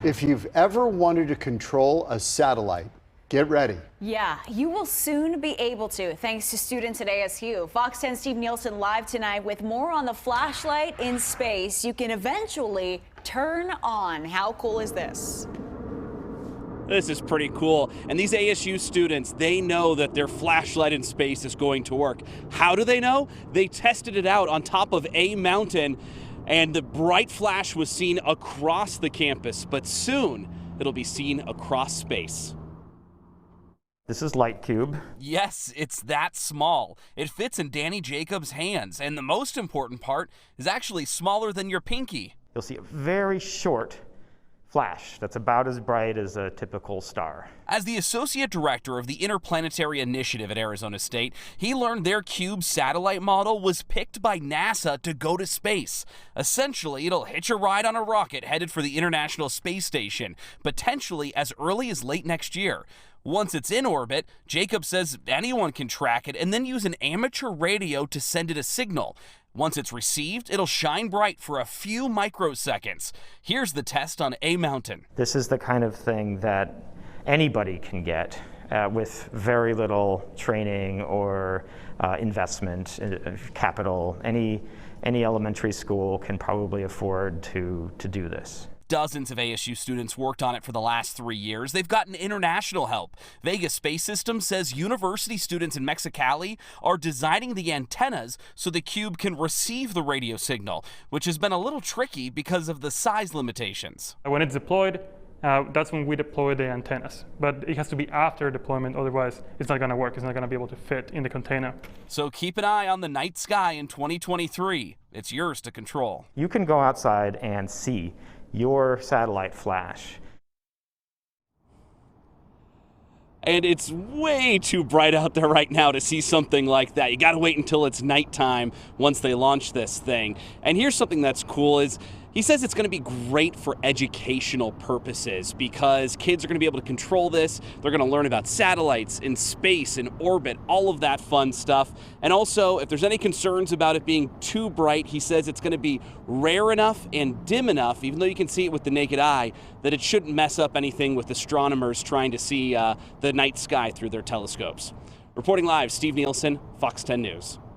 If you've ever wanted to control a satellite, get ready. Yeah, you will soon be able to, thanks to students at ASU. Fox 10 Steve Nielsen live tonight with more on the flashlight in space you can eventually turn on. How cool is this? This is pretty cool. And these ASU students, they know that their flashlight in space is going to work. How do they know? They tested it out on top of a mountain, and the bright flash was seen across the campus, but soon it'll be seen across space. This is LightCube. Yes, it's that small. It fits in Danny Jacobs' hands, and the most important part is actually smaller than your pinky. You'll see a very short flash that's about as bright as a typical star. As the associate director of the Interplanetary Initiative at Arizona State, he learned their CUBE satellite model was picked by NASA to go to space. Essentially, it'll hitch a ride on a rocket headed for the International Space Station, potentially as early as late next year. Once it's in orbit, Jacob says anyone can track it and then use an amateur radio to send it a signal. Once it's received, it'll shine bright for a few microseconds. Here's the test on a mountain. This is the kind of thing that anybody can get with very little training or investment, capital. Any elementary school can probably afford to do this. Dozens of ASU students worked on it for the last 3 years. They've gotten international help. Vegas Space Systems says university students in Mexicali are designing the antennas so the cube can receive the radio signal, which has been a little tricky because of the size limitations. When it's deployed, that's when we deploy the antennas. But it has to be after deployment, otherwise it's not going to work. It's not going to be able to fit in the container. So keep an eye on the night sky in 2023. It's yours to control. You can go outside and see your satellite flash. And it's way too bright out there right now to see something like that. You got to wait until it's nighttime once they launch this thing. And here's something that's cool is he says it's going to be great for educational purposes because kids are going to be able to control this. They're going to learn about satellites in space and orbit, all of that fun stuff. And also, if there's any concerns about it being too bright, he says it's going to be rare enough and dim enough, even though you can see it with the naked eye, that it shouldn't mess up anything with astronomers trying to see the night sky through their telescopes. Reporting live, Steve Nielsen, Fox 10 News.